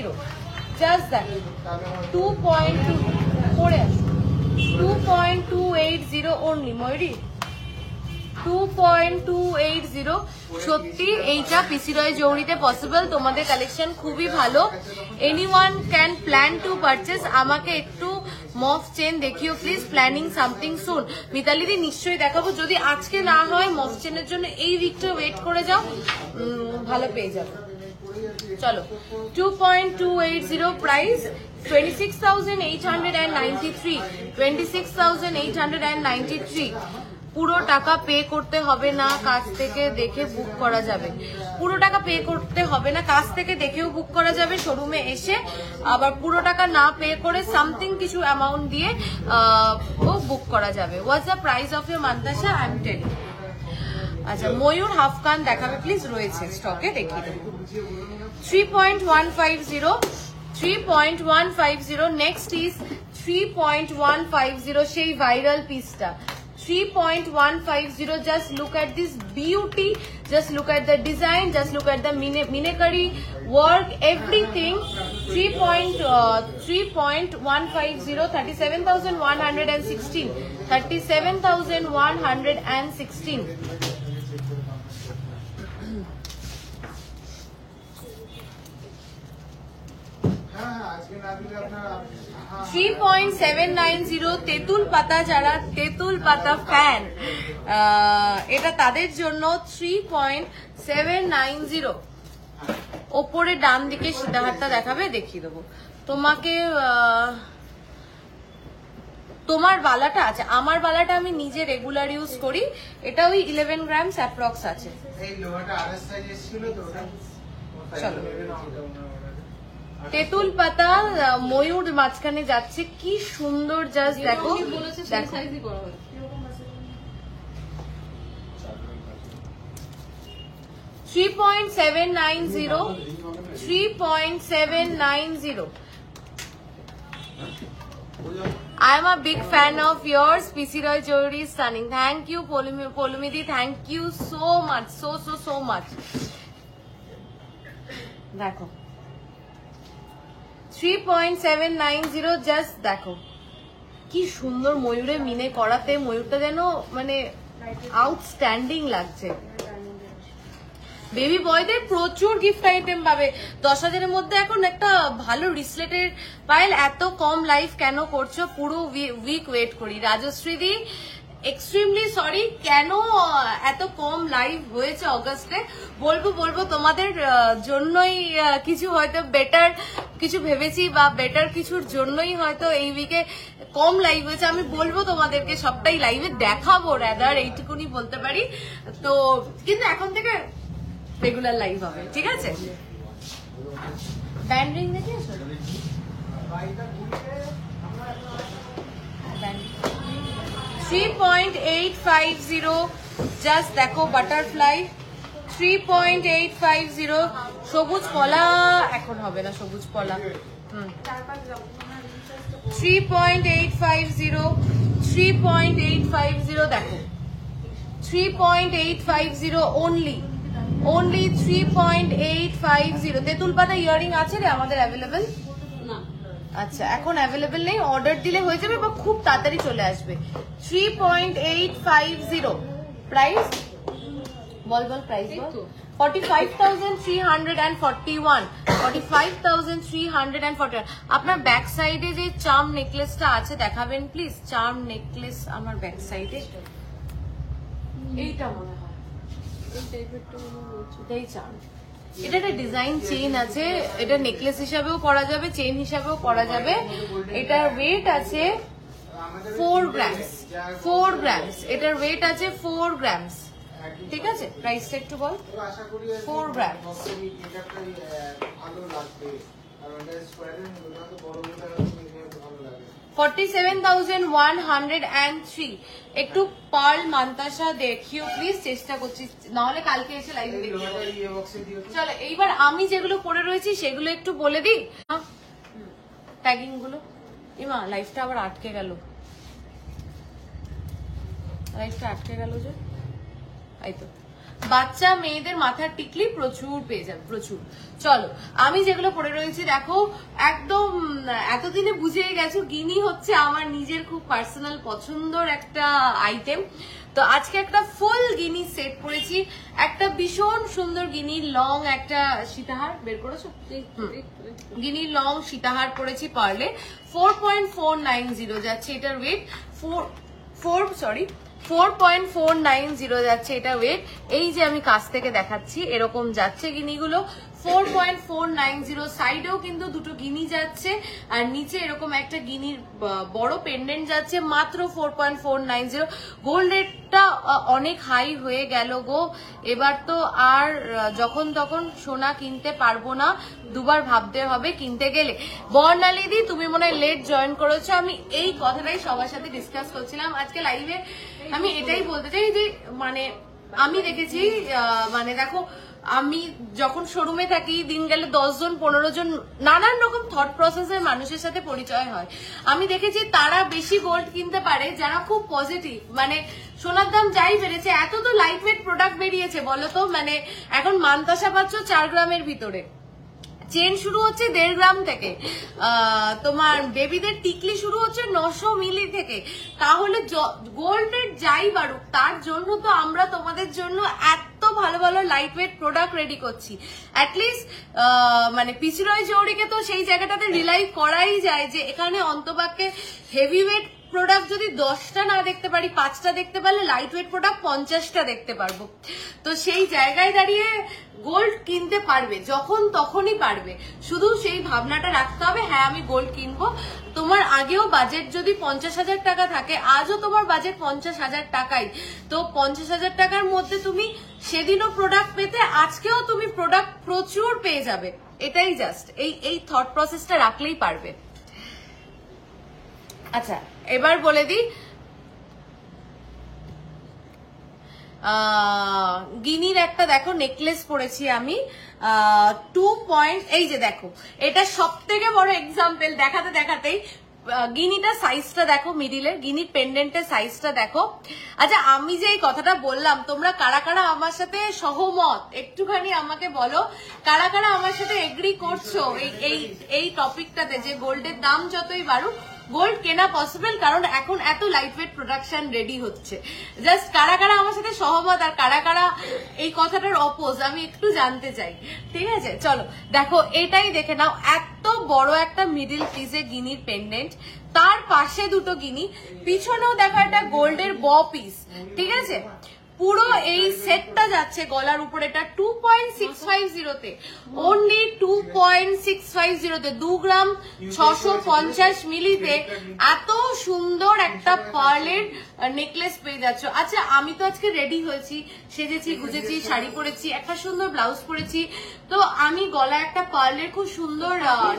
Speaker 1: জাস্ট দেখো 2.2 পড়ে আসো, 2.280 অনলি ময়ূরী, 2.280। সত্যি এইটা পিসি রয় জৌড়িতে পসিবল। তোমাদের কালেকশন খুবই ভালো। Anyone can plan to purchase. আমাকে একটু মফ চেন দেখিও প্লিজ, প্ল্যানিং সামথিং সুন। মিতালিদি নিশ্চয়ই দেখাবো, যদি আজকে না হয় মফ চেনের জন্য এই উইকটা ওয়েট করে যাও, ভালো পেয়ে যাবো। চলো 2.280 প্রাইস, 26,893, 26,893। পুরো টাকা পে করতে হবে না, কাছ থেকে দেখে বুক করা যাবে। পুরো টাকা পে করতে হবে না, কাছ থেকে দেখেও বুক করা যাবে শোরুমে এসে। আবার পুরো টাকা না পে করে সামথিং কিছু অ্যামাউন্ট দিয়ে ও বুক করা যাবে। What's the price of your mantasha? I am telling. আচ্ছা ময়ূর হাফ কান দেখাবে প্লিজ, রয়েছে স্টকে, দেখিয়ে দেবো। 3.150, 3.150। নেক্সট ইজ 3.150, সেই ভাইরাল পিসটা 3.150। just look at this beauty, just look at the design, just look at the minekari work, everything. 3.150, 37,116, 37,116। 3.790 তেঁতুল পাতা, যারা তেঁতুল পাতা ফ্যান এটা তাদের জন্য 3.790। ওপরে ডান দিকে সীতাহারটা দেখাবে, দেখিয়ে দেবো তোমাকে। তোমার বালাটা আছে, আমার বালাটা আমি নিজে রেগুলার ইউজ করি, এটা ওই 11 গ্রামস অ্যাপ্রক্স আছে। চলো তেঁতুল পাতা ময়ূর মাঝখানে যাচ্ছে, কি সুন্দর, জাস্ট দেখো দেখো। 3.790, 3.790। I am a big fan of yours. PC Roy Jewelry is stunning. Thank you, Polumidi. Thank you so much, so much. দেখো 3.790, জাস্ট দেখো কি সুন্দর ময়ূরে মিনে করাতে, ময়ূরটা যেন মানে আউটস্ট্যান্ডিং লাগছে। বেবি বয়দের প্রচুর গিফট আইটেম পাবে। 10,000-এর মধ্যে এখন একটা ভালো রিসলেটের পাইল। এত কম লাইফ কেন করছো? পুরো উইক ওয়েট করি। রাজশ্রী দি এক্সট্রিমলি সরি, কেন এত কম লাইভ হয়েছে অগাস্টে বলবো তোমাদের জন্যই কিছু হয়তো বেটার কিছু ভেবেছি বা বেটার কিছুর জন্যই হয়তো এই উইকে কম লাইভ হয়েছে। আমি বলবো তোমাদেরকে, সবটাই লাইভে দেখাবো, রাদার এইটুকুনি বলতে পারি। তো কিন্তু এখন থেকে রেগুলার লাইভ হবে, ঠিক আছে? ব্যান্ড রিং দেখে আসো, 3.850 জাস্ট দেখো, বাটারফ্লাই 3.850। সবুজ কলা এখন হবে না, সবুজ কলা 3.850 দেখো, 3.850 অনলি 3.850। তেঁতুল পাতা ইয়ারিং আছে রে আমাদের অ্যাভেলেবেল? আচ্ছা, এখন অ্যাভেলেবেল নেই, অর্ডার দিলে হয়ে যাবে বা খুব তাড়াতাড়ি চলে আসবে। 3.850 প্রাইস বল প্রাইস বল। 45,341, 45,341। আপনার ব্যাক সাইডে যে চার্ম নেকলেসটা আছে দেখাবেন প্লিজ। চার্ম নেকলেস আমার ব্যাক সাইডে এইটা মনে হয়, এই চার্ম, এটা একটা ডিজাইন চেইন আছে, এটা নেকলেস হিসাবেও পরা যাবে, চেইন হিসাবেও পরা যাবে। এটার ওয়েট আছে 4 গ্রামস, 4 গ্রামস। এটার ওয়েট আছে 4 গ্রামস, ঠিক আছে? প্রাইসটা একটু বল। 4 গ্রামস, 47,103। একটু পার্ল মান্তাসা দেখিও প্লিজ, চেষ্টা করছি, নাহলে কালকে এসে লাইভে দেখিও। চলো এইবার আমি যেগুলো পড়ে রয়েছি সেগুলো একটু বলে দিই, ট্যাগিং গুলো। ইমা লাইফটা আবার আটকে গেল, লাইফটা আটকে গেল যে, এই তো। বাচ্চা মেয়েদের মাথার টিকলি প্রচুর পেয়ে যাবে, প্রচুর। চলো আমি যেগুলো পড়ে রয়েছি দেখো, একদম এতদিনে বুঝে গেছো গিনি হচ্ছে আমার নিজের খুব পার্সোনাল পছন্দের একটা আইটেম। তো আজকে একটা ফুল গিনি সেট পরেছি, একটা ভীষণ সুন্দর গিনির লং একটা সীতাহার বের করেছো, গিনির লং সীতাহার পরেছি পার্লে। 4.490 যাচ্ছে এটার ওয়েট, 4.490 যাচ্ছে এটা ওয়েট। এই যে আমি কাছ থেকে দেখাচ্ছি এরকম যাচ্ছে গিনিগুলো, 4.490। সাইডেও কিন্তু দুটো গিনি যাচ্ছে, আর নিচে এরকম একটা গিনির বড় পেন্ডেন্ট যাচ্ছে, মাত্র 4.490। গোল্ড রেটটা অনেক হাই হয়ে গেল গো, এবার তো আর যখন তখন সোনা কিনতে পারবো না, দুবার ভাবতে হবে কিনতে গেলে। বর্ণালীদি তুমি মনে হয় লেট জয়েন করেছো, আমি এই কথাটাই সবার সাথে ডিসকাস করছিলাম আজকে লাইভে। আমি এটাই বলতে চাই যে মানে আমি দেখেছি, মানে দেখো আমি যখন শোরুমে থাকি দিন গেলে 10 জন 15 জন নানান রকম থট প্রসেসের মানুষের সাথে পরিচয় হয়। আমি দেখেছি তারা বেশি গোল্ড কিনতে পারে যারা খুব পজিটিভ, মানে সোনার দাম যাই বেড়েছে, এত তো লাইট ওয়েট প্রোডাক্ট বেরিয়েছে বলতো, মানে এখন মান্তাসা পাচ্ছ 4 গ্রামের ভিতরে, চেন শুরু হচ্ছে 1.5 গ্রাম থেকে, তোমার বেবিদের টিকলি শুরু হচ্ছে 900 মিলি থেকে। তাহলে গোল্ড রেট যাই বাড়ুক, তার জন্য তো আমরা তোমাদের জন্য এত ভালো ভালো লাইট ওয়েট প্রোডাক্ট রেডি করছি। অ্যাটলিস্ট মানে পিছিরয় জৌড়িকে তো সেই জায়গাটাতে রিলাই করাই যায় যে এখানে অন্তবাক্যে হেভি ওয়েট প্রোডাক্ট যদি 10টা না দেখতে পারি, 5টা দেখতে পারলে লাইট ওয়েট প্রোডাক্ট 50টা দেখতে পারবো। তো সেই জায়গায় দাঁড়িয়ে গোল্ড কিনতে পারবে যখন তখনই পারবে, শুধু সেই ভাবনাটা রাখতে হবে হ্যাঁ আমি গোল্ড কিনবো। তোমার আগেও বাজেট যদি 50,000 টাকা থাকে, আজও তোমার বাজেট 50,000 টাকাই, তো 50,000 টাকার মধ্যে তুমি সেদিনও প্রোডাক্ট পেতে, আজকেও তুমি প্রোডাক্ট প্রচুর পেয়ে যাবে। এটাই জাস্ট এই থট প্রসেসটা রাখলেই পারবে। আচ্ছা এবার বলে দিই, গিনির একটা দেখো নেকলেস পরেছি আমি 2 পয়েন্ট, এই যে দেখো এটা সব থেকে বড় এক্সাম্পল দেখাতে দেখাতেই গিনিটা সাইজটা দেখো, মিডিলের গিনির পেন্ডেন্টের সাইজটা দেখো। আচ্ছা আমি যে এই কথাটা বললাম, তোমরা কারা কারা আমার সাথে সহমত একটুখানি আমাকে বলো, কারা কারা আমার সাথে এগ্রি করছো এই টপিকটাতে যে গোল্ডের দাম যতই বাড়ুক গোল্ড কেনা পসিবল, কারণ এখন এত লাইট ওয়েট প্রোডাকশন রেডি হচ্ছে। জাস্ট কারা কারা আমার সাথে সহমত আর কারা কারা এই কথাটার অপোজ আমি একটু জানতে চাই, ঠিক আছে? চলো দেখো, এটাই দেখে নাও, এত বড় একটা মিডিল পিসে গিনির পেন্ডেন্ট, তার পাশে দুটো গিনি, পিছনেও দেখো একটা গোল্ডের ব পিস, ঠিক আছে? পুরো এই সেটটা যাচ্ছে গলার উপরে, এটা 2.650 তে, অনলি 2.650 তে, 2 গ্রাম 650 মিলিতে এত সুন্দর একটা পার্লের নেকলেস পেয়ে যাচ্ছ। আচ্ছা, আমি তো আজকে রেডি হয়েছি, সেজেছি, গুজেছি, শাড়ি পরেছি, একটা সুন্দর ব্লাউজ পরেছি, তো আমি গলায় একটা পার্লের খুব সুন্দর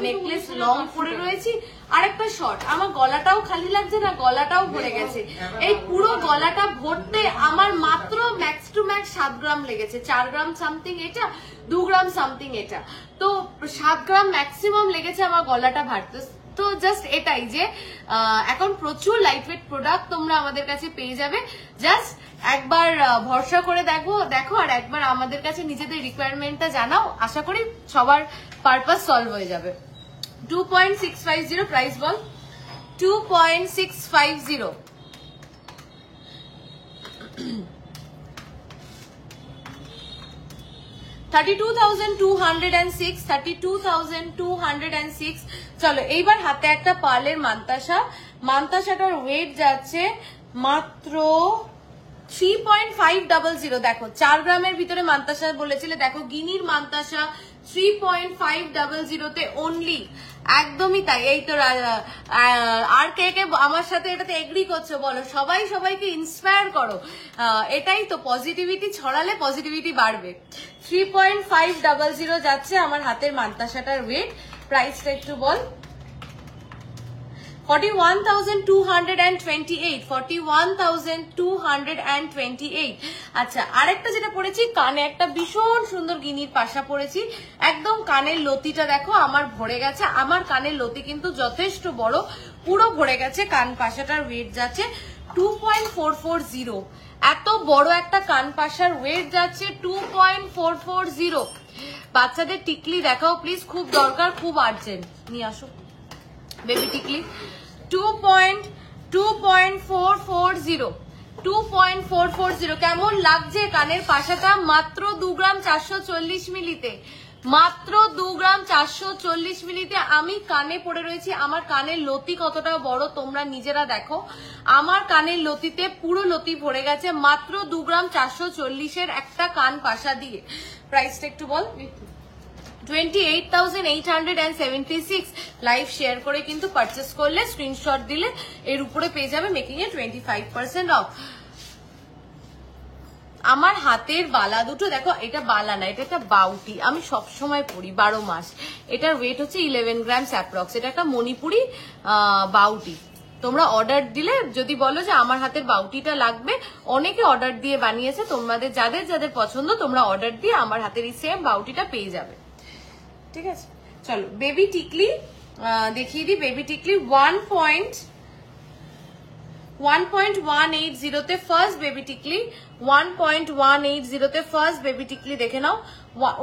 Speaker 1: নেকলেস লং পরে রয়েছি, আর একটা শর্ট। আমার গলাটাও খালি লাগছে না, গলাটাও ভরে গেছে। এই পুরো গলাটা ভরতে আমার মাত্র ম্যাক্স টু ম্যাক্স 7 গ্রাম লেগেছে, 4 গ্রাম সামথিং এটা, 2 গ্রাম সামথিং এটা, তো 7 গ্রাম ম্যাক্সিমাম লেগেছে আমার গলাটা ভারতে। তো জাস্ট এটাই যে এখন প্রচুর লাইট ওয়েট প্রোডাক্ট তোমরা আমাদের কাছে পেয়ে যাবে, জাস্ট একবার ভরসা করে দেখো আর একবার আমাদের কাছে নিজেদের রিকোয়ারমেন্টটা জানাও, আশা করি সবার পারপাস সলভ হয়ে যাবে। 2.650 প্রাইস বল, 2.650। $32,206 চলো এইবার হাতে একটা পার্লের মান্তাসাটার ওয়েট যাচ্ছে মাত্র 3.500। দেখো 4 গ্রামের ভিতরে মান্তাসা বলেছিলে, দেখো গিনির মান্তাসা 3.500 তে অনলি, একদমই তাই। এই তো আর কে কে আমার সাথে এটাতে এগ্রি করছো বলো, সবাই সবাইকে ইন্সপায়ার করো, এটাই তো, পজিটিভিটি ছড়ালে পজিটিভিটি বাড়বে। 3.500 যাচ্ছে আমার হাতের মান্তাসাটার ওয়েট, প্রাইসটা একটু বল। 41,228। আচ্ছা, আরেকটা যেটা পরেছি, কানে একটা ভীষণ সুন্দর গিনির পাশা পরেছি, একদম কানের লতিটা দেখো আমার ভরে গেছে, আমার কানের লতি কিন্তু যথেষ্ট বড়, পুরো ভরে গেছে। কান পাশাটার ওয়েট যাচ্ছে 2.440, এত বড় একটা কান পাশার ওয়েট যাচ্ছে 2.440। বাচ্চাদের টিকলি দেখাও প্লিজ, খুব দরকার, খুব আর্জেন্ট, নিয়ে আসো বেবি টিকলি। 2.440 কেমন লাগছে কানের পাশাটা? মাত্র 2 গ্রাম 440 মিলিতে, মাত্র 2 গ্রাম 440 মিলিতে আমি কানে পড়ে রয়েছি। আমার কানের লতি কতটা বড় তোমরা নিজেরা দেখো, আমার কানের লতিতে পুরো লতি ভরে গেছে মাত্র 2 গ্রাম 440 একটা কান পাশা দিয়ে। প্রাইসটা একটু বল। 28,876। লাইভ শেয়ার করে কিন্তু পারচেস করলে, স্ক্রিনশট দিলে এর উপরে পেয়ে যাবে মেকিং এ 25% অফ। আমার হাতের বালা দুটো দেখো, এটা বালা না, এটা একটা বাউটি, আমি সবসময় পরি 12 মাস। এটার ওয়েট হচ্ছে 11 গ্রামস অ্যাপ্রক্স। এটা একটা মণিপুরি বাউটি। তোমরা অর্ডার দিলে যদি বলো যে আমার হাতের বাউটিটা লাগবে, অনেকে অর্ডার দিয়ে বানিয়েছে, তোমাদের যাদের যাদের পছন্দ তোমরা অর্ডার দিয়ে আমার হাতের এই সেম বাউটিটা পেয়ে যাবে, ঠিক আছে? চলো বেবি টিকলি দেখিয়ে দিই। বেবি টিকলি 1.180 তে ফার্স্ট বেবি টিকলি, 1.180 তে ফার্স্ট বেবি টিকলি দেখে নাও।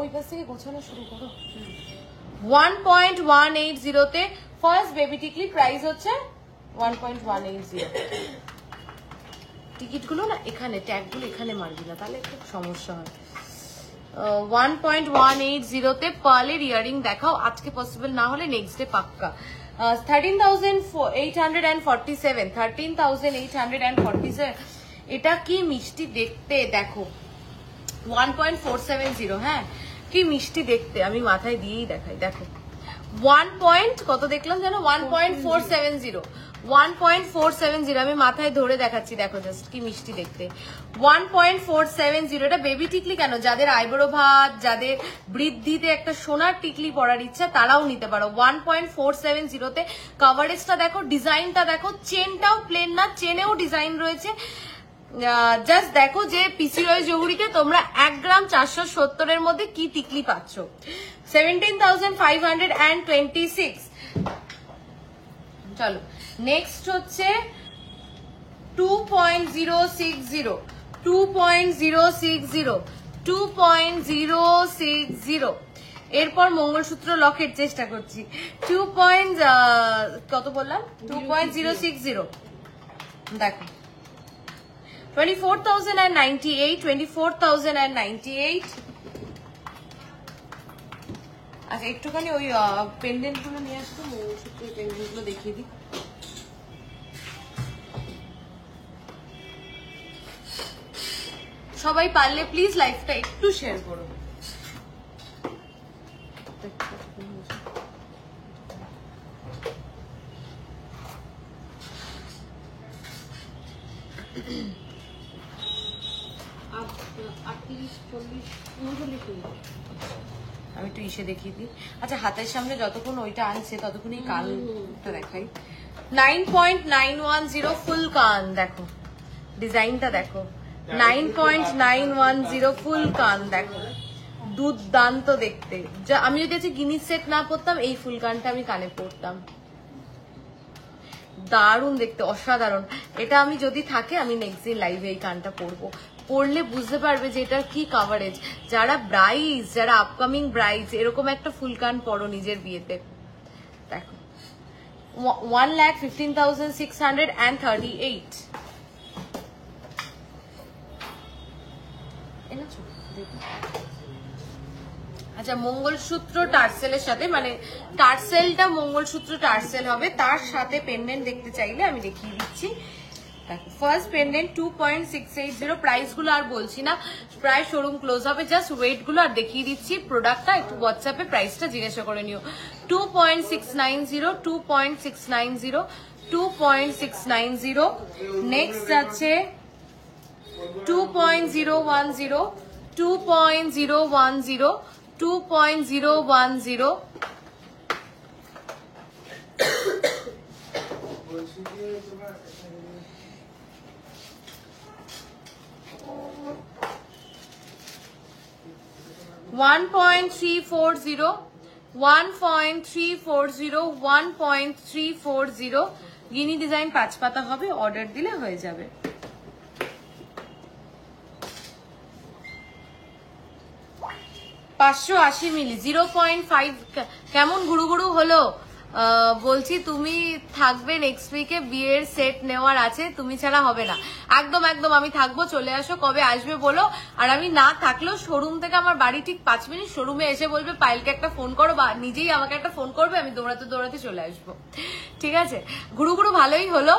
Speaker 1: ওই পাশ থেকে গোছানো শুরু করো। 1.180 তে ফার্স্ট বেবি টিকলি, প্রাইস হচ্ছে 1.180। টিকিটগুলো না এখানে, ট্যাগগুলো এখানে মারবি না, তাহলে একটু সমস্যা হয়। 1.180 তে পার্লের ইয়ারিং দেখাও, আজকে পসিবল না হলে নেক্সট ডে পাক্কা। 13,847, 13,847। এটা কি মিষ্টি দেখতে দেখো, 1.470। হ্যাঁ কি মিষ্টি দেখতে, আমি মাথায় দিয়েই দেখাই, দেখো 1. কত দেখলাম জানো, 1.470, 1.470। আমি মাথায় ধরে দেখাচ্ছি, দেখো জাস্ট কি মিষ্টি দেখতে, 1.470। এটা বেবি টিকলি কেন, যাদের আইব্রো ভাত, যাদের বৃদ্ধিতে একটা সোনার টিকলি পরার ইচ্ছা তারাও নিতে পারো। 1.470 তে কভারেজটা দেখো, ডিজাইনটা দেখো, চেনটাও প্লেন না, চেনেও ডিজাইন রয়েছে। জাস্ট দেখো যে পিসি রয় জহুরিতে তোমরা 1 গ্রাম 470 এর মধ্যে কি টিকলি পাচ্ছ। 17,526। চলো নেক্সট হচ্ছে 2.060, 2.060, 2.060। এরপর মঙ্গলসূত্র লকেট চেষ্টা করছি 2. কত বললাম 2.060 দেখো 24,098 24,098। আচ্ছা একটুখানি ওই পেন্ডেন্ট গুলো নিয়ে আসতো মঙ্গলসূত্রের পেন্ডেন্ট গুলো দেখিয়ে দিই। সবাই পারলে প্লিজ লাইভটা একটু শেয়ার করো। আমি একটু ইসে দেখিয়ে দিই। আচ্ছা হাতের সামনে যতক্ষণ ওইটা আনছে ততক্ষণই কানটা দেখাই। 9.910 ফুল কান দেখো, ডিজাইনটা দেখো 9.910 ফুল কান দেখো, দুর্দান্ত দেখতে। যা আমি যদি আজকে গিনিস সেট না পরতাম এই ফুল কানটা আমি কানে পরতাম, দারুণ দেখতে, অসাধারণ। এটা আমি যদি থাকে আমি নেক্সট দিন লাইভে এই কানটা পরবো, পরলে বুঝতে পারবে যে এটার কি কাভারেজ। যারা ব্রাইজ, যারা আপকামিং ব্রাইজ, এরকম একটা ফুল কান পরো নিজের বিয়েতে। দেখো 1,15,638। আচ্ছা মঙ্গলসূত্র টার্সেলের সাথে, মানে টার্সেলটা মঙ্গলসূত্র টার্সেল হবে, তার সাথে পেন্ডেন্ট দেখতে চাইলে আমি দেখিয়ে দিচ্ছি। ফার্স্ট পেন্ডেন্ট 2.680, প্রাইস গুলো আর বলছি না, প্রায় শোরুম ক্লোজ হবে, জাস্ট ওয়েট গুলো আর দেখিয়ে দিচ্ছি। প্রোডাক্টটা একটু হোয়াটসঅ্যাপে প্রাইসটা জিজ্ঞাসা করে নিও। 2.690 2.690 2.690। নেক্সট আছে 2.010 2.010 2.010। 1.340 1.340 1.340। গিনি ডিজাইন 5 পাতা হবে, অর্ডার দিলে হয়ে যাবে। $580 মিলি 0.5। কেমন ঘুরু ঘুরু হলো? বলছি তুমি থাকবে নেক্সট উইকে, বিয়ের সেট নেওয়ার আছে, তুমি ছাড়া হবে না। একদম একদম আমি থাকবো, চলে আসো, কবে আসবে বলো। আর আমি না থাকলেও শোরুম থেকে আমার বাড়ি ঠিক 5 মিনিট, শোরুমে এসে বলবে পায়েলকে একটা ফোন করো, বা নিজেই আমাকে একটা ফোন করবে, আমি দৌড়াতে দৌড়াতে চলে আসবো। ঠিক আছে, ঘুরু ঘুরু ভালোই হলো।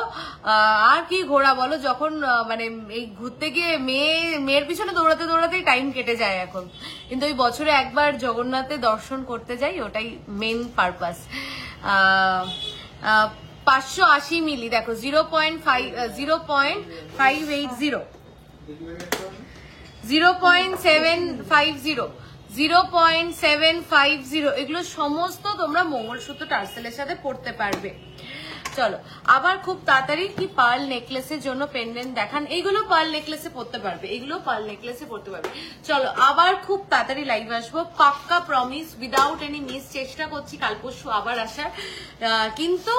Speaker 1: আর কি ঘোরা বলো, যখন মানে এই ঘুরতে গিয়ে মেয়ের পিছনে দৌড়াতে দৌড়াতেই টাইম কেটে যায় এখন, কিন্তু ওই বছরে একবার জগন্নাথে দর্শন করতে যাই, ওটাই মেন পারপাস। 580 মিলি দেখো 0.580 0.750 0.750। এগুলো সমস্ত তোমরা মঙ্গলসূত্র টার্সেলের সাথে পড়তে পারবে। চলো আবার খুব তাড়াতাড়ি কি পার্ল নেকলেসের জন্য পেন্ডেন্ট দেখান। এইগুলো পার্ল নেকলেসে পড়তে পারবে, এগুলো পার্ল নেকলেসে পড়তে পারবে। চলো আবার খুব তাড়াতাড়ি লাইভ আসবো, পাক্কা প্রমিস, উইদাউট এনি মিস। চেষ্টা করছি কাল পরশু আবার আসার, কিন্তু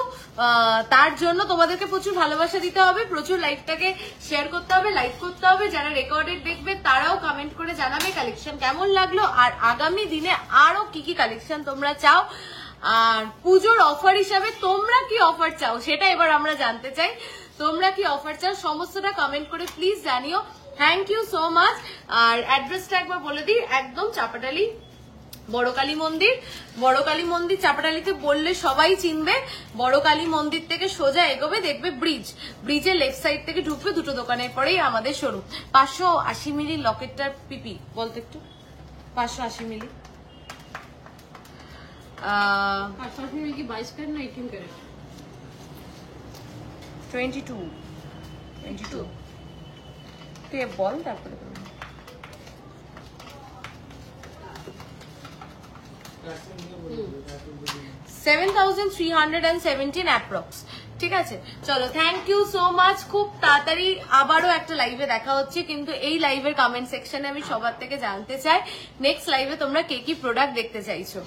Speaker 1: তার জন্য তোমাদেরকে প্রচুর ভালোবাসা দিতে হবে, প্রচুর লাইভটাকে শেয়ার করতে হবে, লাইক করতে হবে। যারা রেকর্ডেড দেখবে তারাও কমেন্ট করে জানাবে কালেকশন কেমন লাগলো, আর আগামী দিনে আরো কি কি কালেকশন তোমরা চাও, আর পুজোর অফার হিসাবে তোমরা কি অফার চাও সেটা এবার আমরা জানতে চাই। তোমরা কি অফার চাও সমস্তটা কমেন্ট করে প্লিজ জানিও। Thank you so much. আর অ্যাড্রেসটা একবার বলে দিই, একদম চাপাটালি বড়কালী মন্দির। বড়কালী মন্দির চাপাটালিতে বললে সবাই চিনবে। বড়কালী মন্দির থেকে সোজা এগোবে, দেখবে ব্রিজ, ব্রিজের লেফট সাইড থেকে ঢুকবে, দুটো দোকানের পরেই আমাদের শোরুম। 580 মিলি লকেটটার পিপি বলতে একটু, 580 মিলি
Speaker 2: 22 कैरेट ना 18 कैरेट
Speaker 1: 22 তুই বল তারপরে 7,317 অ্যাপ্রক্স। ঠিক আছে, চলো থ্যাংক ইউ সো মাচ। খুব তাড়াতাড়ি আবারও একটা লাইভে দেখা হচ্ছে, কিন্তু এই লাইভের কমেন্ট সেকশনে আমি সবার থেকে জানতে চাই নেক্সট লাইভে তোমরা কে কি প্রোডাক্ট দেখতে চাইছো।